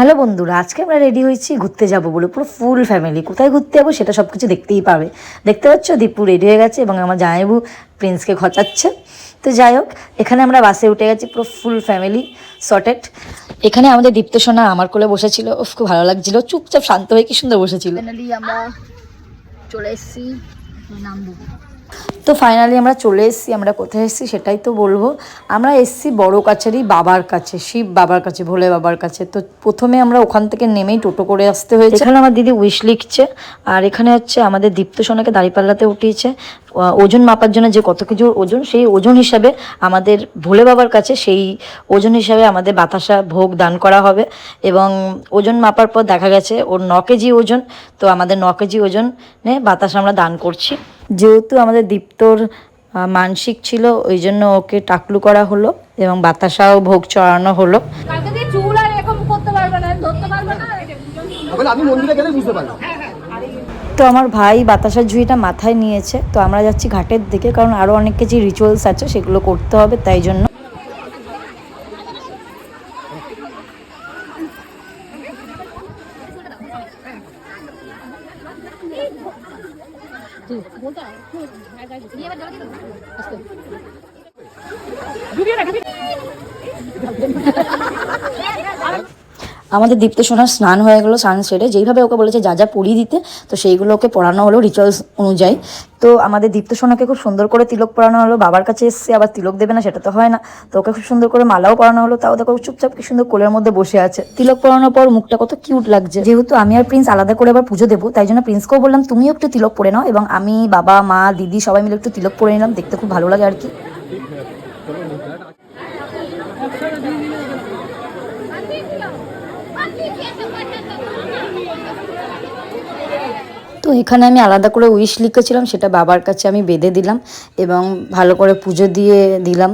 Hello বন্ধুরা, আজকে আমরা রেডি হয়েছি ঘুরতে যাব বলে, পুরো ফুল ফ্যামিলি। কোথায় ঘুরতে যাবো সেটা সব কিছু দেখতেই পাবে। দেখতে পাচ্ছ দীপু রেডি হয়ে গেছে এবং আমার জামাইবু প্রিন্সকে খচাচ্ছে। তো যাই হোক, এখানে আমরা বাসে উঠে গেছি, পুরো ফুল ফ্যামিলি সর্টেড। এখানে আমাদের দীপ্ত সোনা আমার কোলে বসেছিল, খুব ভালো লাগছিল, চুপচাপ শান্ত হয়ে কি সুন্দর বসেছিল। ফাইনালি আমরা চলে এসেছি, নামবো। তো ফাইনালি আমরা চলে এসেছি। আমরা কোথায় এসেছি সেটাই তো বলবো। আমরা এসেছি বড় কাছারি বাবার কাছে, শিব বাবার কাছে, ভোলে বাবার কাছে। তো প্রথমে আমরা ওখান থেকে নেমেই টোটো করে আসতে হয়েছে। এখানে আমার দিদি উইশ লিখছে, আর এখানে হচ্ছে আমাদের দীপ্ত সোনাকে দাঁড়িপাল্লাতে উঠিয়েছে ওজন মাপার জন্য, যে কত কিছু ওজন, সেই ওজন হিসাবে আমাদের ভোলে বাবার কাছে সেই ওজন হিসাবে আমাদের বাতাসা ভোগ দান করা হবে। এবং ওজন মাপার পর দেখা গেছে ওর 9 কেজি ওজন। তো আমাদের 9 কেজি ওজনে বাতাসা আমরা দান করছি। যেহেতু আমাদের দীপ্তর মানসিক ছিল, ওই জন্য ওকে টাকলু করা হলো এবং বাতাসাও ভোগ চড়ানো হলো। তো আমার ভাই বাতাসার ঝুড়িটা মাথায় নিয়েছে। তো আমরা যাচ্ছি ঘাটের দিকে, কারণ আরও অনেক কিছু রিচুয়ালস আছে, সেগুলো করতে হবে, তাই জন্য। আমাদের দীপ্ত সোনার স্নান হয়ে গেলো। স্নান সেরে যেইভাবে ওকে বলেছে যা যা পরিয়ে দিতে, তো সেইগুলো ওকে পড়ানো হলো রিচুয়ালস অনুযায়ী। তো আমাদের দীপ্ত সোনাকে খুব সুন্দর করে তিলক পরানো হলো। বাবার কাছে এসছে, আবার তিলক দেবে না সেটা তো হয় না। তো ওকে খুব সুন্দর করে মালাও পরানো হলো। তাও দেখো চুপচাপ কি সুন্দর কোলের মধ্যে বসে আছে। তিলক পরানোর পর মুখটা কত কিউট লাগছে। যেহেতু আমি আর প্রিন্স আলাদা করে আবার পুজো দেবো, তাই জন্য প্রিন্সকেও বললাম তুমিও একটু তিলক পরে নাও, এবং আমি, বাবা, মা, দিদি সবাই মিলে একটু তিলক পরে নিলাম। দেখতে খুব ভালো লাগে আর কি। তো এখানে আমি আলাদা করে উইশ লিখেছিলাম, সেটা বাবার কাছে আমি বেঁধে দিলাম এবং ভালো করে পুজো দিয়ে দিলাম।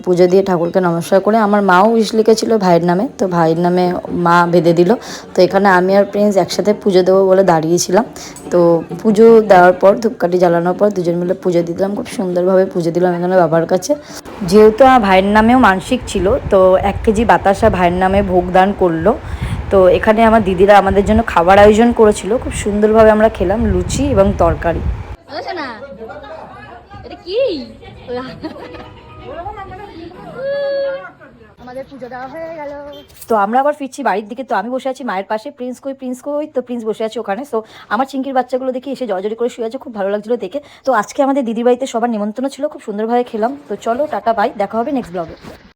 পুজো দিয়ে ঠাকুরকে নমস্কার করে আমার মাও উইশ লিখেছিল ভাইয়ের নামে, তো ভাইয়ের নামে মা বেঁধে দিল। তো এখানে আমি আর প্রিন্স একসাথে পুজো দেবো বলে দাঁড়িয়েছিলাম। তো পুজো দেওয়ার পর, ধূপকাঠি জ্বালানোর পর দুজন মিলে পুজো দিলাম। খুব সুন্দরভাবে পুজো দিলাম এখানে বাবার কাছে। যেহেতু আমার ভাইয়ের নামেও মানসিক ছিল, তো 1 কেজি বাতাসা ভাইয়ের নামে ভোগদান করলো। তো এখানে আমার দিদিরা আমাদের জন্য খাবার আয়োজন করেছিল, খুব সুন্দরভাবে আমরা খেলাম লুচি এবং তরকারি। আমাদের পুজো দেওয়া হয়ে গেল। তো আমরা আবার ফিরছি বাড়ির দিকে। তো আমি বসে আছি মায়ের পাশে, প্রিন্স কই, তো প্রিন্স বসে আছে ওখানে। তো আমার চিঙ্কির বাচ্চাগুলো দেখি এসে জড়জড়ি করে শুয়ে আছে, খুব ভালো লাগছিল দেখে। তো আজকে আমাদের দিদির বাড়িতে সবার নিমন্ত্রণ ছিল, খুব সুন্দরভাবে খেলাম। তো চলো টাটা বাই, দেখা হবে নেক্সট ব্লগে।